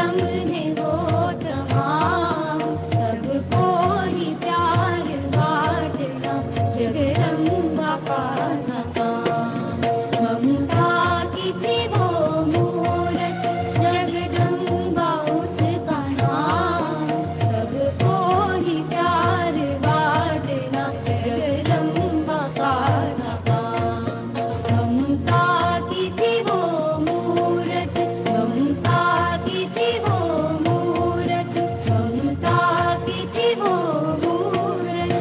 लम्हे हो तमाम, सबको ही प्यार बांटना जगदम्बा का काम। ममता की थी वो मूरत, जगदम्बा उसका नाम, सबको ही प्यार बांटना जगदम्बा का काम। ममता की थी वो मूरत, ममता की थी वो मूरत, ममता की थी वो मूरत।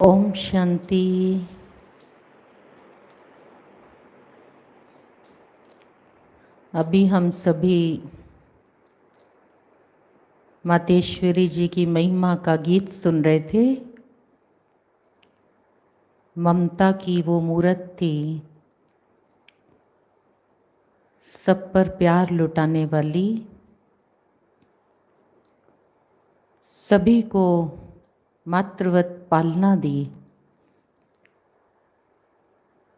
ओम शांति। अभी हम सभी मातेश्वरी जी की महिमा का गीत सुन रहे थे। ममता की वो मूरत थी, सब पर प्यार लुटाने वाली, सभी को मातृवत पालना दी।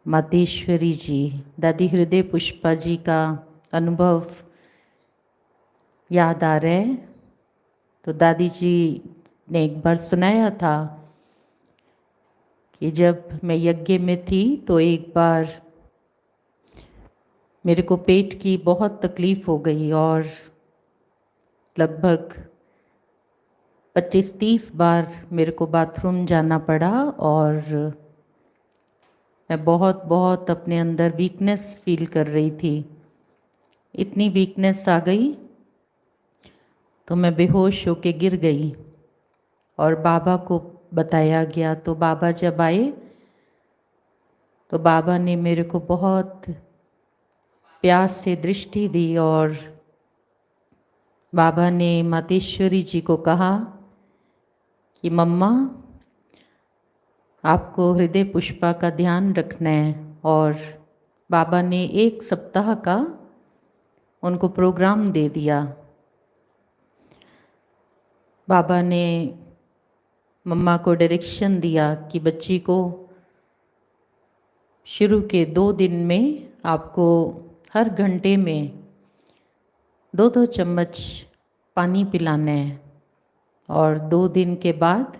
मातेश्वरी जी, दादी हृदय पुष्पा जी का अनुभव याद आ रहा है। तो दादी जी ने एक बार सुनाया था कि जब मैं यज्ञ में थी तो एक बार मेरे को पेट की बहुत तकलीफ़ हो गई और लगभग 25-30 बार मेरे को बाथरूम जाना पड़ा और मैं बहुत बहुत अपने अंदर वीकनेस फील कर रही थी। इतनी वीकनेस आ गई तो मैं बेहोश होके गिर गई और बाबा को बताया गया। तो बाबा जब आए तो बाबा ने मेरे को बहुत प्यार से दृष्टि दी और बाबा ने मातेश्वरी जी को कहा कि मम्मा आपको हृदय पुष्पा का ध्यान रखना है। और बाबा ने 1 सप्ताह का उनको प्रोग्राम दे दिया। बाबा ने मम्मा को डायरेक्शन दिया कि बच्ची को शुरू के 2 दिन में आपको हर घंटे में 2-2 चम्मच पानी पिलाना है और 2 दिन के बाद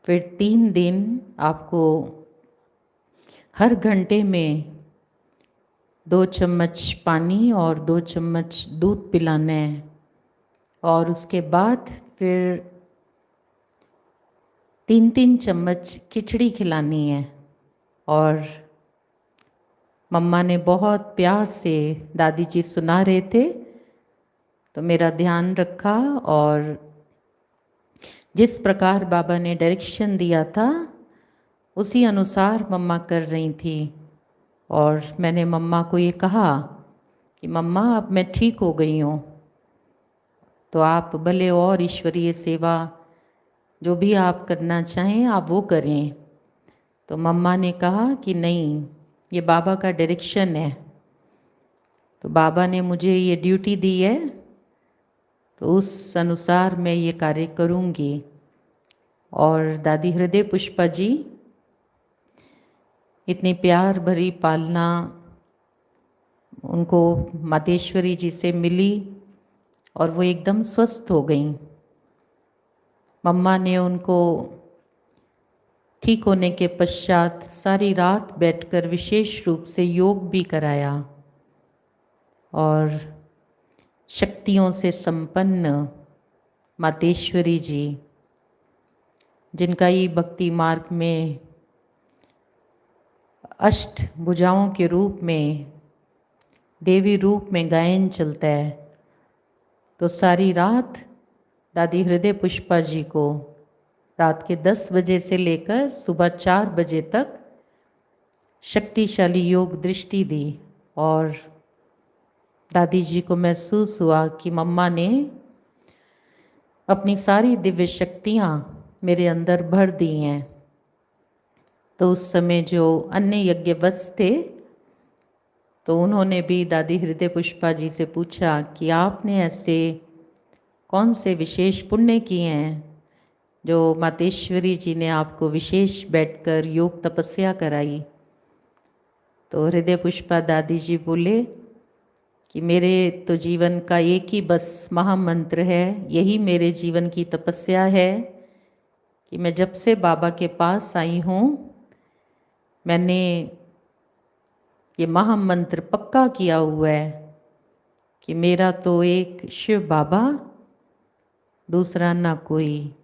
फिर 3 दिन आपको हर घंटे में 2 चम्मच पानी और 2 चम्मच दूध पिलाना है और उसके बाद फिर 3-3 चम्मच खिचड़ी खिलानी है। और मम्मा ने बहुत प्यार से, दादी जी सुना रहे थे तो मेरा ध्यान रखा और जिस प्रकार बाबा ने डायरेक्शन दिया था उसी अनुसार मम्मा कर रही थी। और मैंने मम्मा को ये कहा कि मम्मा अब मैं ठीक हो गई हूँ, तो आप भले और ईश्वरीय सेवा जो भी आप करना चाहें आप वो करें। तो मम्मा ने कहा कि नहीं, ये बाबा का डायरेक्शन है, तो बाबा ने मुझे ये ड्यूटी दी है तो उस अनुसार मैं ये कार्य करूँगी। और दादी हृदय पुष्पा जी इतनी प्यार भरी पालना उनको मातेश्वरी जी से मिली और वो एकदम स्वस्थ हो गई। मम्मा ने उनको ठीक होने के पश्चात सारी रात बैठकर विशेष रूप से योग भी कराया और शक्तियों से संपन्न मातेश्वरी जी, जिनका ये भक्ति मार्ग में अष्ट भुजाओं के रूप में, देवी रूप में गायन चलता है, तो सारी रात दादी हृदय पुष्पा जी को रात के 10 बजे से लेकर सुबह 4 बजे तक शक्तिशाली योग दृष्टि दी और दादी जी को महसूस हुआ कि मम्मा ने अपनी सारी दिव्य शक्तियाँ मेरे अंदर भर दी हैं। तो उस समय जो अन्य यज्ञवत्स थे तो उन्होंने भी दादी हृदय पुष्पा जी से पूछा कि आपने ऐसे कौन से विशेष पुण्य किए हैं जो मातेश्वरी जी ने आपको विशेष बैठकर योग तपस्या कराई। तो हृदय पुष्पा दादी जी बोले कि मेरे तो जीवन का एक ही बस महामंत्र है, यही मेरे जीवन की तपस्या है कि मैं जब से बाबा के पास आई हूँ मैंने ये महामंत्र पक्का किया हुआ है कि मेरा तो एक शिव बाबा, दूसरा न कोई,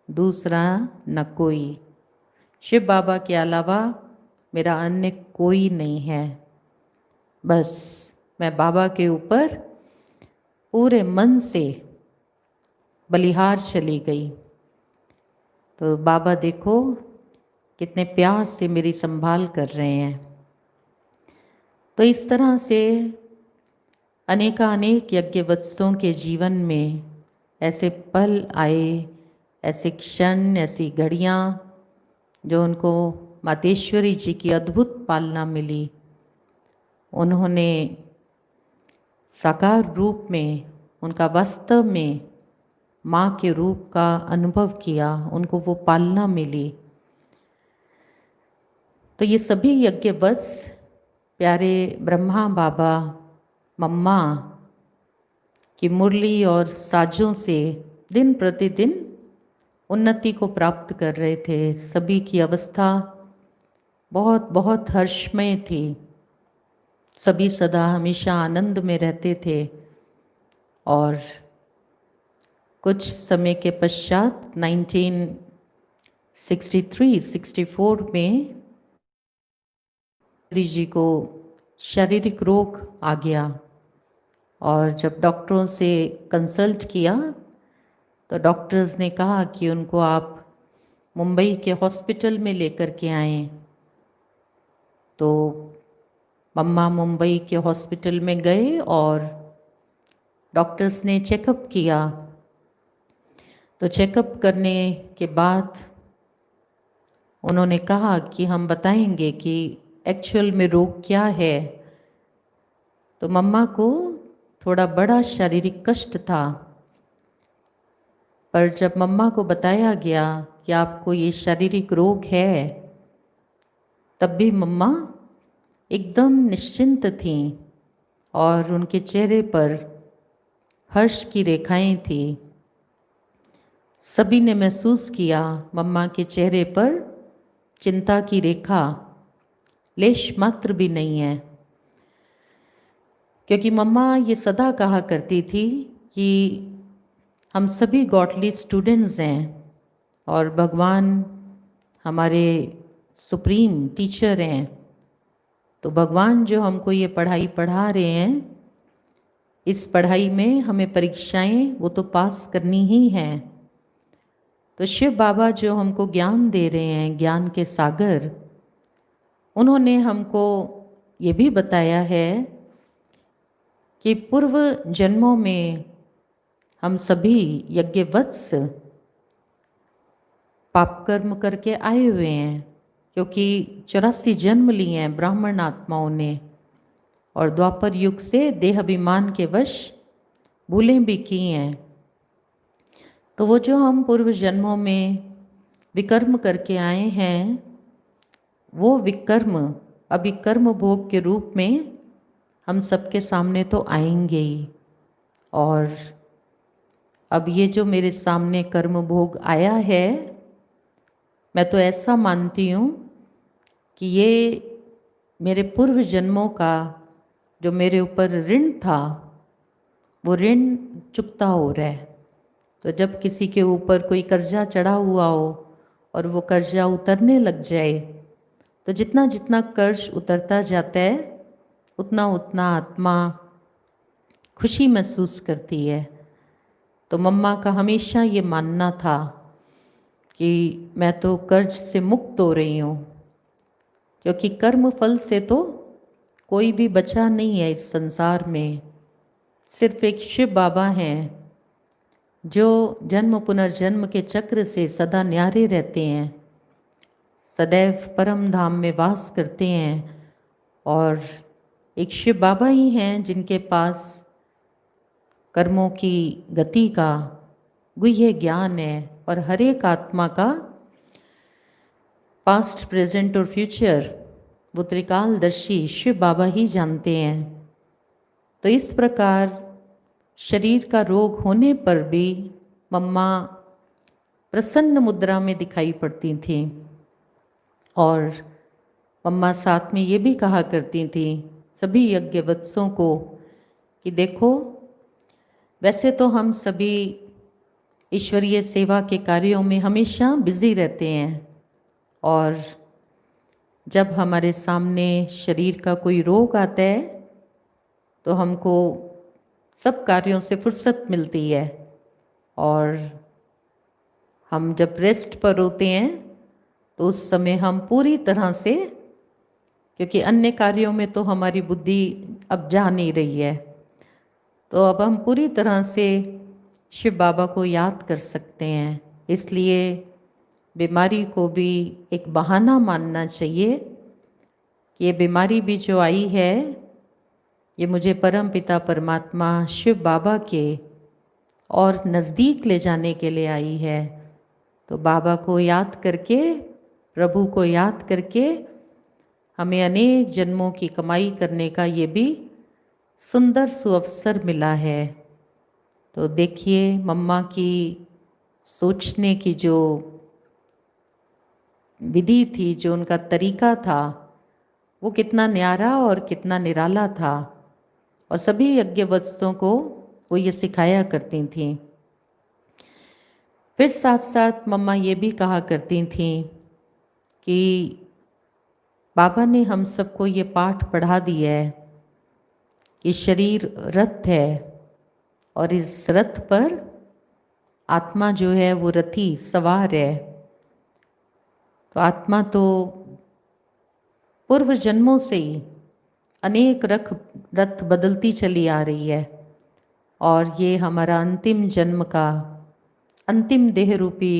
दूसरा न कोई। शिव बाबा के अलावा मेरा अन्य कोई नहीं है। बस मैं बाबा के ऊपर पूरे मन से बलिहार चली गई। तो बाबा देखो कितने प्यार से मेरी संभाल कर रहे हैं। तो इस तरह से अनेकानेक यज्ञवत्सों के जीवन में ऐसे पल आए, ऐसे क्षण, ऐसी घड़ियाँ जो उनको मातेश्वरी जी की अद्भुत पालना मिली। उन्होंने साकार रूप में, उनका वास्तव में माँ के रूप का अनुभव किया, उनको वो पालना मिली। तो ये सभी यज्ञवत्स प्यारे ब्रह्मा बाबा मम्मा की मुरली और साजों से दिन प्रतिदिन उन्नति को प्राप्त कर रहे थे। सभी की अवस्था बहुत बहुत हर्षमय थी। सभी सदा हमेशा आनंद में रहते थे। और कुछ समय के पश्चात 1963-64 में जी को शारीरिक रोग आ गया और जब डॉक्टरों से कंसल्ट किया तो डॉक्टर्स ने कहा कि उनको आप मुंबई के हॉस्पिटल में लेकर के आएं। तो मम्मा मुंबई के हॉस्पिटल में गए और डॉक्टर्स ने चेकअप किया। तो चेकअप करने के बाद उन्होंने कहा कि हम बताएंगे कि एक्चुअल में रोग क्या है। तो मम्मा को थोड़ा बड़ा शारीरिक कष्ट था, पर जब मम्मा को बताया गया कि आपको ये शारीरिक रोग है, तब भी मम्मा एकदम निश्चिंत थीं और उनके चेहरे पर हर्ष की रेखाएं थी। सभी ने महसूस किया मम्मा के चेहरे पर चिंता की रेखा लेश मात्र भी नहीं है, क्योंकि मम्मा ये सदा कहा करती थी कि हम सभी गॉडली स्टूडेंट्स हैं और भगवान हमारे सुप्रीम टीचर हैं। तो भगवान जो हमको ये पढ़ाई पढ़ा रहे हैं, इस पढ़ाई में हमें परीक्षाएं वो तो पास करनी ही हैं। तो शिव बाबा जो हमको ज्ञान दे रहे हैं, ज्ञान के सागर, उन्होंने हमको ये भी बताया है कि पूर्व जन्मों में हम सभी यज्ञवत्स पाप कर्म करके आए हुए हैं, क्योंकि 84 जन्म लिए हैं ब्राह्मण आत्माओं ने और द्वापर युग से देह अभिमान के वश भूलें भी की हैं। तो वो जो हम पूर्व जन्मों में विकर्म करके आए हैं, वो विकर्म अभी कर्म भोग के रूप में हम सबके सामने तो आएंगे ही। और अब ये जो मेरे सामने कर्म भोग आया है, मैं तो ऐसा मानती हूँ कि ये मेरे पूर्व जन्मों का जो मेरे ऊपर ऋण था, वो ऋण चुकता हो रहा है। तो जब किसी के ऊपर कोई कर्जा चढ़ा हुआ हो और वो कर्जा उतरने लग जाए, तो जितना जितना कर्ज उतरता जाता है उतना उतना आत्मा खुशी महसूस करती है। तो मम्मा का हमेशा ये मानना था कि मैं तो कर्ज से मुक्त हो रही हूँ, क्योंकि कर्म फल से तो कोई भी बचा नहीं है इस संसार में। सिर्फ एक शिव बाबा हैं जो जन्म पुनर्जन्म के चक्र से सदा न्यारे रहते हैं, सदैव परम धाम में वास करते हैं। और एक शिव बाबा ही हैं जिनके पास कर्मों की गति का गुह्य ज्ञान है, और हर एक आत्मा का पास्ट प्रेजेंट और फ्यूचर वो त्रिकालदर्शी शिव बाबा ही जानते हैं। तो इस प्रकार शरीर का रोग होने पर भी मम्मा प्रसन्न मुद्रा में दिखाई पड़ती थीं। और मम्मा साथ में ये भी कहा करती थीं सभी यज्ञवत्सों को कि देखो, वैसे तो हम सभी ईश्वरीय सेवा के कार्यों में हमेशा बिजी रहते हैं, और जब हमारे सामने शरीर का कोई रोग आता है तो हमको सब कार्यों से फुर्सत मिलती है, और हम जब रेस्ट पर होते हैं तो उस समय हम पूरी तरह से, क्योंकि अन्य कार्यों में तो हमारी बुद्धि अब जा नहीं रही है, तो अब हम पूरी तरह से शिव बाबा को याद कर सकते हैं। इसलिए बीमारी को भी एक बहाना मानना चाहिए कि ये बीमारी भी जो आई है ये मुझे परम पिता परमात्मा शिव बाबा के और नज़दीक ले जाने के लिए आई है। तो बाबा को याद करके, प्रभु को याद करके हमें अनेक जन्मों की कमाई करने का ये भी सुंदर सुअवसर मिला है। तो देखिए मम्मा की सोचने की जो विधि थी, जो उनका तरीका था, वो कितना न्यारा और कितना निराला था, और सभी यज्ञवत्सों को वो ये सिखाया करती थीं। फिर साथ साथ मम्मा ये भी कहा करती थीं कि बाबा ने हम सबको ये पाठ पढ़ा दिया है कि शरीर रथ है, और इस रथ पर आत्मा जो है वो रथी सवार है। तो आत्मा तो पूर्व जन्मों से ही अनेक रथ बदलती चली आ रही है, और ये हमारा अंतिम जन्म का अंतिम देह रूपी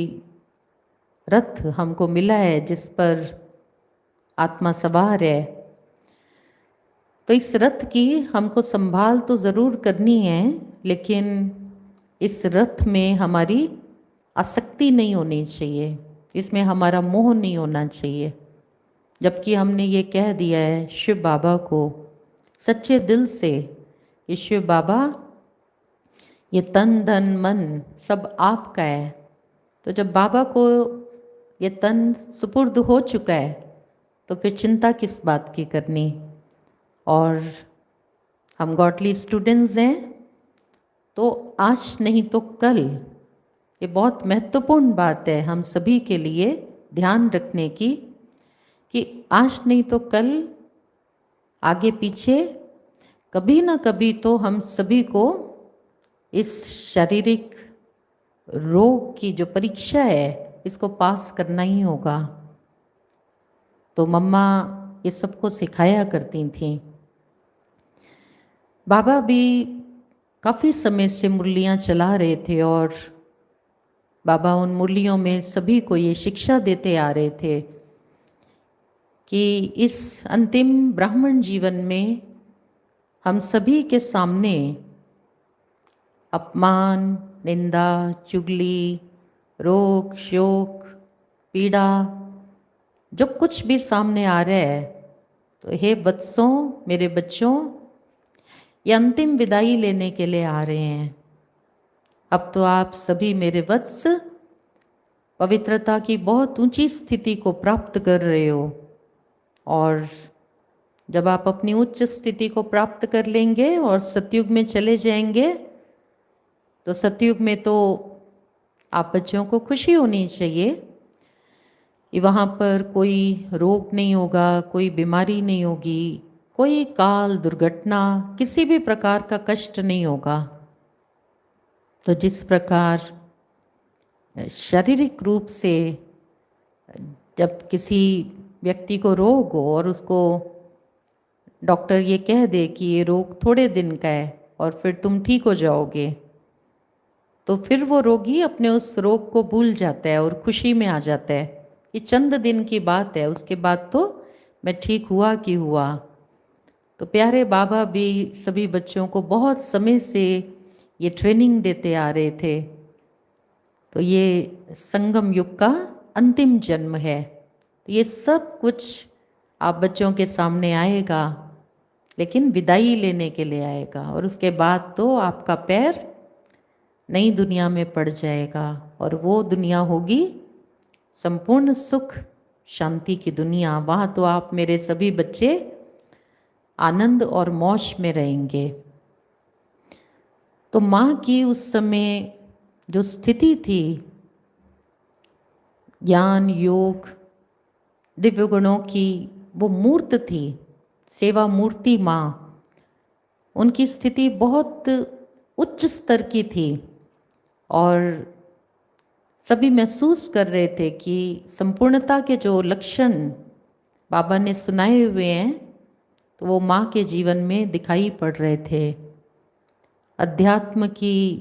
रथ हमको मिला है जिस पर आत्मा सवार है। तो इस रथ की हमको संभाल तो ज़रूर करनी है, लेकिन इस रथ में हमारी आसक्ति नहीं होनी चाहिए, इसमें हमारा मोह नहीं होना चाहिए। जबकि हमने ये कह दिया है शिव बाबा को सच्चे दिल से कि शिव बाबा ये तन धन मन सब आपका है, तो जब बाबा को ये तन सुपुर्द हो चुका है तो फिर चिंता किस बात की करनी। और हम गॉडली स्टूडेंट्स हैं, तो आज नहीं तो कल, ये बहुत महत्वपूर्ण बात है हम सभी के लिए ध्यान रखने की, कि आज नहीं तो कल, आगे पीछे कभी ना कभी तो हम सभी को इस शारीरिक रोग की जो परीक्षा है इसको पास करना ही होगा। तो मम्मा ये सबको सिखाया करती थीं। बाबा भी काफ़ी समय से मुरलियाँ चला रहे थे, और बाबा उन मुरलियों में सभी को ये शिक्षा देते आ रहे थे कि इस अंतिम ब्राह्मण जीवन में हम सभी के सामने अपमान, निंदा, चुगली, रोग, शोक, पीड़ा, जो कुछ भी सामने आ रहा है, तो हे बच्चों, मेरे बच्चों, ये अंतिम विदाई लेने के लिए आ रहे हैं। अब तो आप सभी मेरे वत्स पवित्रता की बहुत ऊंची स्थिति को प्राप्त कर रहे हो, और जब आप अपनी उच्च स्थिति को प्राप्त कर लेंगे और सतयुग में चले जाएंगे, तो सतयुग में तो आप बच्चों को खुशी होनी चाहिए कि वहाँ पर कोई रोग नहीं होगा, कोई बीमारी नहीं होगी, कोई काल दुर्घटना, किसी भी प्रकार का कष्ट नहीं होगा। तो जिस प्रकार शारीरिक रूप से जब किसी व्यक्ति को रोग हो और उसको डॉक्टर ये कह दे कि ये रोग थोड़े दिन का है और फिर तुम ठीक हो जाओगे, तो फिर वो रोगी अपने उस रोग को भूल जाता है और खुशी में आ जाता है। ये चंद दिन की बात है, उसके बाद तो मैं ठीक हुआ कि हुआ। तो प्यारे बाबा भी सभी बच्चों को बहुत समय से ये ट्रेनिंग देते आ रहे थे। तो ये संगम युग का अंतिम जन्म है। तो ये सब कुछ आप बच्चों के सामने आएगा, लेकिन विदाई लेने के लिए आएगा, और उसके बाद तो आपका पैर नई दुनिया में पड़ जाएगा, और वो दुनिया होगी संपूर्ण सुख शांति की दुनिया। वहाँ तो आप मेरे सभी बच्चे आनंद और मौज में रहेंगे। तो माँ की उस समय जो स्थिति थी, ज्ञान योग दिव्य गुणों की वो मूर्त थी, सेवा मूर्ति माँ, उनकी स्थिति बहुत उच्च स्तर की थी, और सभी महसूस कर रहे थे कि संपूर्णता के जो लक्षण बाबा ने सुनाए हुए हैं, तो वो माँ के जीवन में दिखाई पड़ रहे थे। अध्यात्म की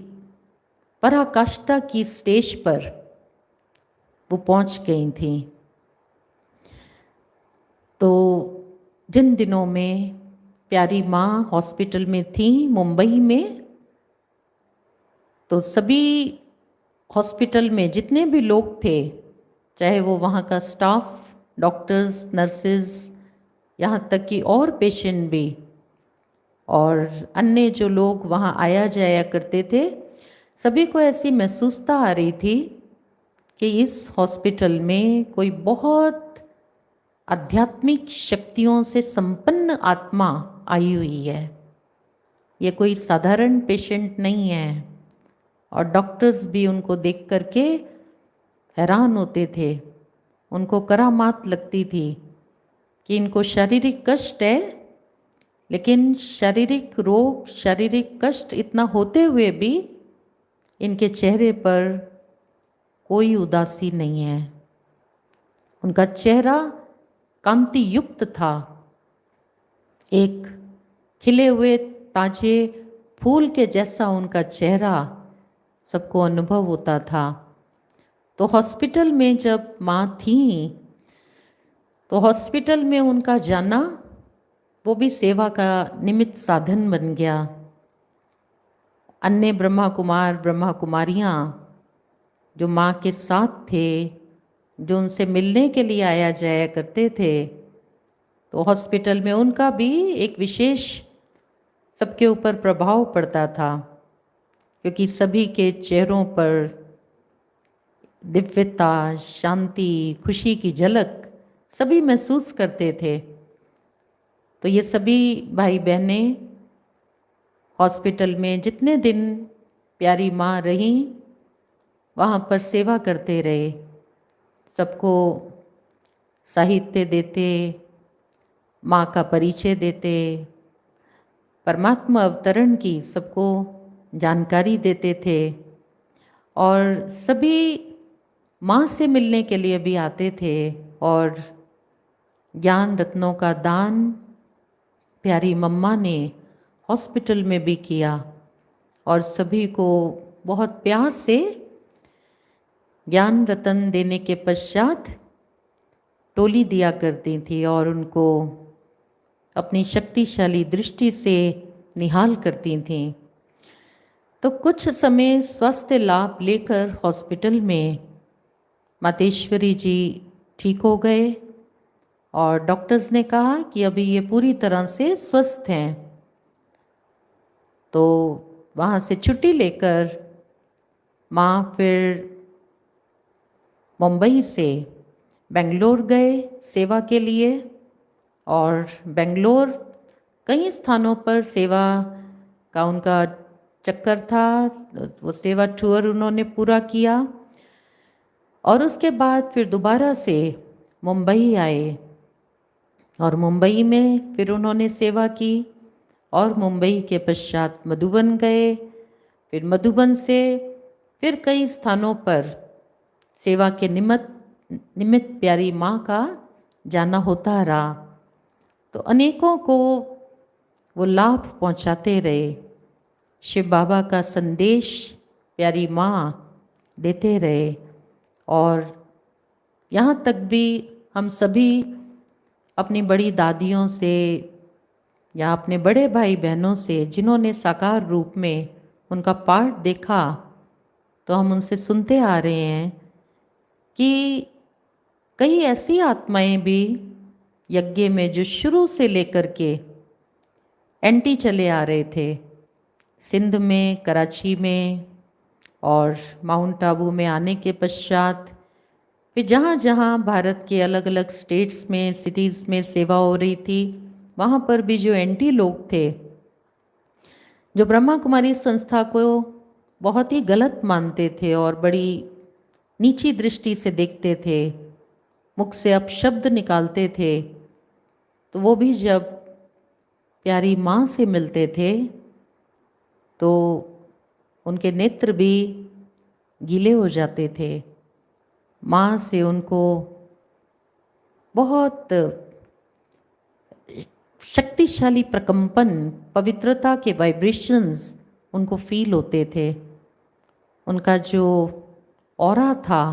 पराकाष्ठा की स्टेज पर वो पहुंच गई थी। तो जिन दिनों में प्यारी माँ हॉस्पिटल में थी मुंबई में, तो सभी हॉस्पिटल में जितने भी लोग थे, चाहे वो वहाँ का स्टाफ, डॉक्टर्स, नर्सेज, यहाँ तक कि और पेशेंट भी, और अन्य जो लोग वहाँ आया जाया करते थे, सभी को ऐसी महसूसता आ रही थी कि इस हॉस्पिटल में कोई बहुत आध्यात्मिक शक्तियों से संपन्न आत्मा आई हुई है। ये कोई साधारण पेशेंट नहीं है। और डॉक्टर्स भी उनको देख करके हैरान होते थे, उनको करामात लगती थी कि इनको शारीरिक कष्ट है, लेकिन शारीरिक रोग, शारीरिक कष्ट इतना होते हुए भी इनके चेहरे पर कोई उदासी नहीं है। उनका चेहरा कांति युक्त था, एक खिले हुए ताजे फूल के जैसा उनका चेहरा सबको अनुभव होता था। तो हॉस्पिटल में जब माँ थी, तो हॉस्पिटल में उनका जाना वो भी सेवा का निमित्त साधन बन गया। अन्य ब्रह्मा कुमार, ब्रह्मा कुमारियाँ जो माँ के साथ थे, जो उनसे मिलने के लिए आया जाया करते थे, तो हॉस्पिटल में उनका भी एक विशेष सबके ऊपर प्रभाव पड़ता था, क्योंकि सभी के चेहरों पर दिव्यता, शांति, खुशी की झलक सभी महसूस करते थे। तो ये सभी भाई बहनें हॉस्पिटल में जितने दिन प्यारी माँ रहीं, वहाँ पर सेवा करते रहे, सबको साहित्य देते, माँ का परिचय देते, परमात्मा अवतरण की सबको जानकारी देते थे, और सभी माँ से मिलने के लिए भी आते थे, और ज्ञान रत्नों का दान प्यारी मम्मा ने हॉस्पिटल में भी किया, और सभी को बहुत प्यार से ज्ञान रतन देने के पश्चात टोली दिया करती थी, और उनको अपनी शक्तिशाली दृष्टि से निहाल करती थी। तो कुछ समय स्वास्थ्य लाभ लेकर हॉस्पिटल में मातेश्वरी जी ठीक हो गए, और डॉक्टर्स ने कहा कि अभी ये पूरी तरह से स्वस्थ हैं। तो वहाँ से छुट्टी लेकर माँ फिर मुंबई से बेंगलोर गए सेवा के लिए, और बेंगलोर कई स्थानों पर सेवा का उनका चक्कर था, वो सेवा टूर उन्होंने पूरा किया, और उसके बाद फिर दोबारा से मुंबई आए, और मुंबई में फिर उन्होंने सेवा की, और मुंबई के पश्चात मधुबन गए, फिर मधुबन से फिर कई स्थानों पर सेवा के निमित्त प्यारी माँ का जाना होता रहा। तो अनेकों को वो लाभ पहुँचाते रहे, शिव बाबा का संदेश प्यारी माँ देते रहे। और यहाँ तक भी हम सभी अपनी बड़ी दादियों से या अपने बड़े भाई बहनों से जिन्होंने साकार रूप में उनका पाठ देखा, तो हम उनसे सुनते आ रहे हैं कि कई ऐसी आत्माएं भी यज्ञ में जो शुरू से लेकर के एंटी चले आ रहे थे, सिंध में, कराची में और माउंट आबू में आने के पश्चात फिर जहाँ जहाँ भारत के अलग अलग स्टेट्स में, सिटीज़ में सेवा हो रही थी, वहाँ पर भी जो एंटी लोग थे, जो ब्रह्मा कुमारी संस्था को बहुत ही गलत मानते थे और बड़ी नीची दृष्टि से देखते थे, मुख से अपशब्द निकालते थे, तो वो भी जब प्यारी माँ से मिलते थे तो उनके नेत्र भी गीले हो जाते थे। माँ से उनको बहुत शक्तिशाली प्रकंपन, पवित्रता के वाइब्रेशंस उनको फील होते थे। उनका जो ऑरा था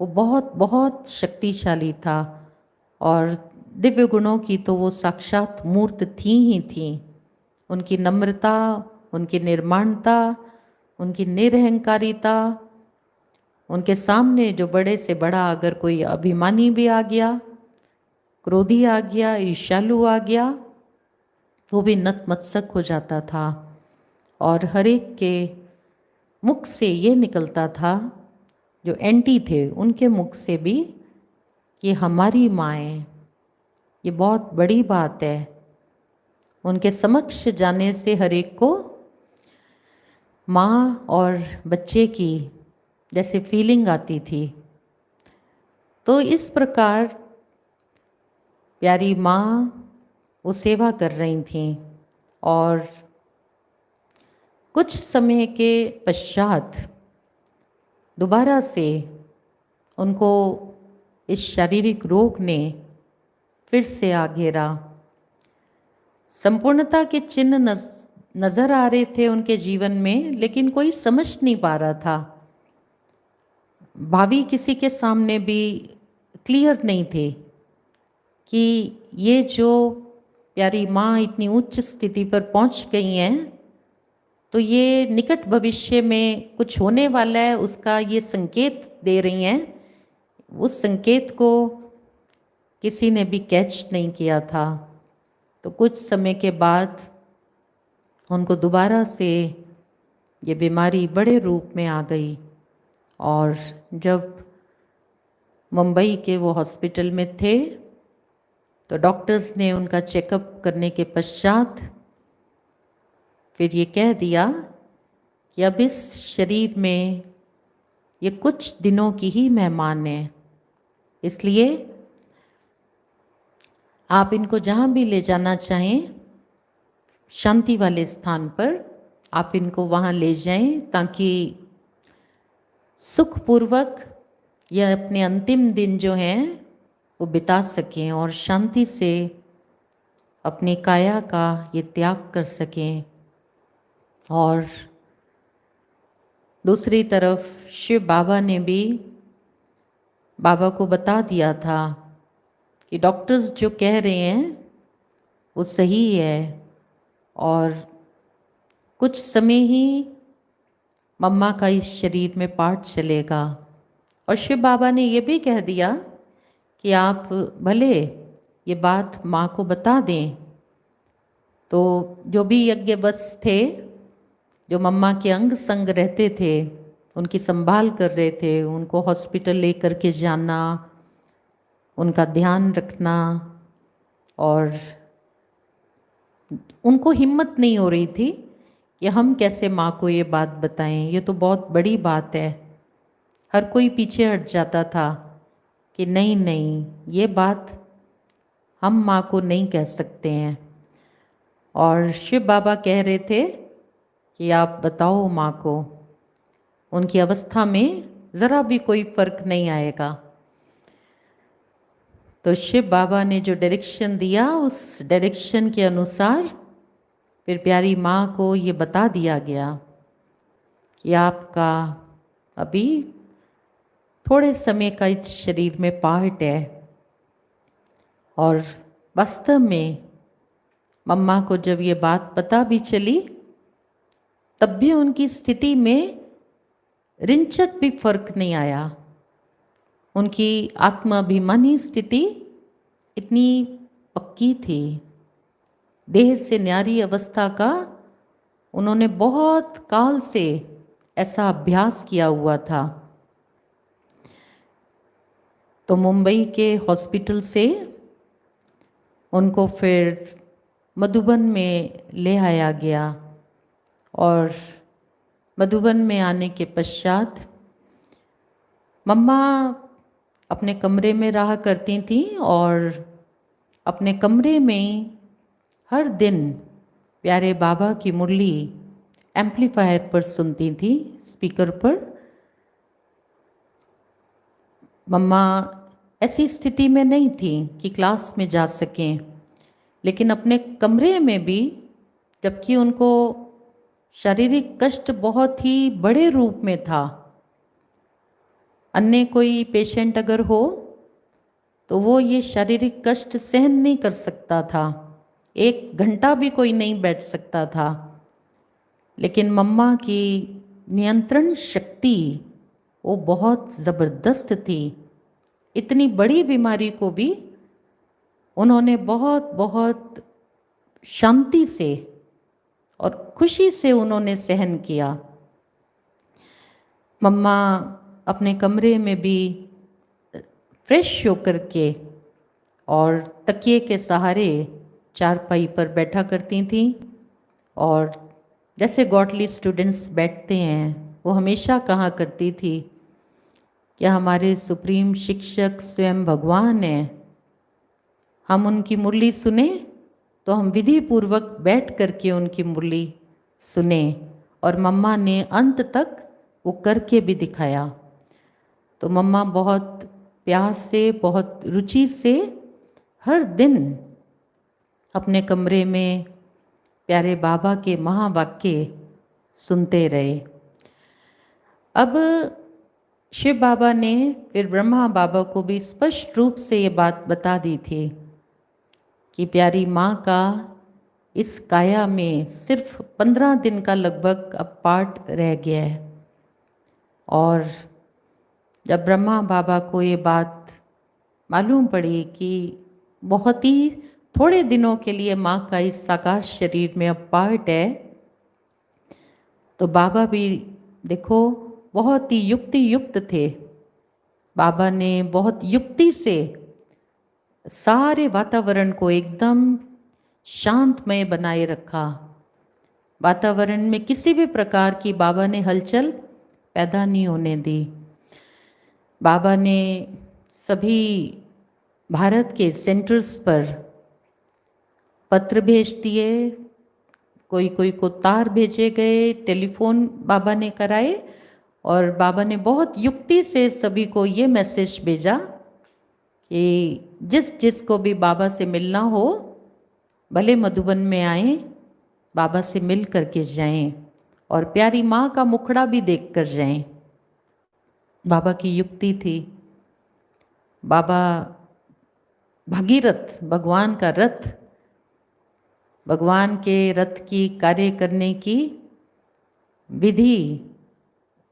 वो बहुत बहुत शक्तिशाली था और दिव्य गुणों की तो वो साक्षात मूर्त थी ही थी। उनकी नम्रता, उनकी निर्माणता, उनकी निरहंकारिता, उनके सामने जो बड़े से बड़ा अगर कोई अभिमानी भी आ गया, क्रोधी आ गया, ईर्ष्यालु आ गया, वो भी नतमस्तक हो जाता था। और हर एक के मुख से ये निकलता था, जो एंटी थे उनके मुख से भी, कि हमारी माएँ, ये बहुत बड़ी बात है। उनके समक्ष जाने से हर एक को माँ और बच्चे की जैसे फीलिंग आती थी। तो इस प्रकार प्यारी माँ वो सेवा कर रही थीं और कुछ समय के पश्चात दोबारा से उनको इस शारीरिक रोग ने फिर से आ घेरा। संपूर्णता के चिन्ह नज़र आ रहे थे उनके जीवन में, लेकिन कोई समझ नहीं पा रहा था। भावी किसी के सामने भी क्लियर नहीं थे कि ये जो प्यारी माँ इतनी उच्च स्थिति पर पहुँच गई हैं, तो ये निकट भविष्य में कुछ होने वाला है, उसका ये संकेत दे रही हैं। उस संकेत को किसी ने भी कैच नहीं किया था। तो कुछ समय के बाद उनको दोबारा से ये बीमारी बड़े रूप में आ गई और जब मुंबई के वो हॉस्पिटल में थे तो डॉक्टर्स ने उनका चेकअप करने के पश्चात फिर ये कह दिया कि अब इस शरीर में ये कुछ दिनों की ही मेहमान है, इसलिए आप इनको जहाँ भी ले जाना चाहें शांति वाले स्थान पर आप इनको वहाँ ले जाएं, ताकि सुखपूर्वक यह अपने अंतिम दिन जो हैं वो बिता सकें और शांति से अपनी काया का ये त्याग कर सकें। और दूसरी तरफ शिव बाबा ने भी बाबा को बता दिया था कि डॉक्टर्स जो कह रहे हैं वो सही है और कुछ समय ही मम्मा का इस शरीर में पार्ट चलेगा। और शिव बाबा ने ये भी कह दिया कि आप भले ये बात माँ को बता दें। तो जो भी यज्ञवत्स थे, जो मम्मा के अंग संग रहते थे, उनकी संभाल कर रहे थे, उनको हॉस्पिटल लेकर के जाना, उनका ध्यान रखना, और उनको हिम्मत नहीं हो रही थी कि हम कैसे माँ को ये बात बताएं, ये तो बहुत बड़ी बात है। हर कोई पीछे हट जाता था कि नहीं नहीं, ये बात हम माँ को नहीं कह सकते हैं। और शिव बाबा कह रहे थे कि आप बताओ माँ को, उनकी अवस्था में ज़रा भी कोई फर्क नहीं आएगा। तो शिव बाबा ने जो डायरेक्शन दिया, उस डायरेक्शन के अनुसार फिर प्यारी माँ को ये बता दिया गया कि आपका अभी थोड़े समय का इस शरीर में पार्ट है। और वास्तव में मम्मा को जब ये बात पता भी चली, तब भी उनकी स्थिति में रिंचक भी फर्क नहीं आया। उनकी आत्माभिमानी स्थिति इतनी पक्की थी। देह से न्यारी अवस्था का उन्होंने बहुत काल से ऐसा अभ्यास किया हुआ था। तो मुंबई के हॉस्पिटल से उनको फिर मधुबन में ले आया गया और मधुबन में आने के पश्चात मम्मा अपने कमरे में रहा करती थी और अपने कमरे में हर दिन प्यारे बाबा की मुरली एम्पलीफायर पर सुनती थी, स्पीकर पर। मम्मा ऐसी स्थिति में नहीं थी कि क्लास में जा सकें, लेकिन अपने कमरे में भी, जबकि उनको शारीरिक कष्ट बहुत ही बड़े रूप में था, अन्य कोई पेशेंट अगर हो तो वो ये शारीरिक कष्ट सहन नहीं कर सकता था, 1 घंटा भी कोई नहीं बैठ सकता था। लेकिन मम्मा की नियंत्रण शक्ति वो बहुत ज़बरदस्त थी। इतनी बड़ी बीमारी को भी उन्होंने बहुत बहुत शांति से और खुशी से उन्होंने सहन किया। मम्मा अपने कमरे में भी फ्रेश होकर के और तकिए के सहारे चारपाई पर बैठा करती थीं और जैसे गॉडली स्टूडेंट्स बैठते हैं, वो हमेशा कहा करती थी कि हमारे सुप्रीम शिक्षक स्वयं भगवान हैं, हम उनकी मुरली सुने तो हम विधि पूर्वक बैठ करके उनकी मुरली सुने। और मम्मा ने अंत तक वो करके भी दिखाया। तो मम्मा बहुत प्यार से, बहुत रुचि से हर दिन अपने कमरे में प्यारे बाबा के महावाक्य सुनते रहे। अब शिव बाबा ने फिर ब्रह्मा बाबा को भी स्पष्ट रूप से ये बात बता दी थी कि प्यारी माँ का इस काया में सिर्फ 15 दिन का लगभग अब पार्ट रह गया है। और जब ब्रह्मा बाबा को ये बात मालूम पड़ी कि बहुत ही थोड़े दिनों के लिए माँ का इस साकार शरीर में अब पार्ट है, तो बाबा भी देखो बहुत ही युक्त थे। बाबा ने बहुत युक्ति से सारे वातावरण को एकदम शांतमय बनाए रखा। वातावरण में किसी भी प्रकार की बाबा ने हलचल पैदा नहीं होने दी। बाबा ने सभी भारत के सेंटर्स पर पत्र भेज दिए, कोई कोई को तार भेजे गए, टेलीफोन बाबा ने कराए और बाबा ने बहुत युक्ति से सभी को ये मैसेज भेजा कि जिस जिसको भी बाबा से मिलना हो भले मधुबन में आए, बाबा से मिल करके जाएं और प्यारी माँ का मुखड़ा भी देख कर जाएं। बाबा की युक्ति थी। बाबा भागीरथ, भगवान का रथ, भगवान के रथ की कार्य करने की विधि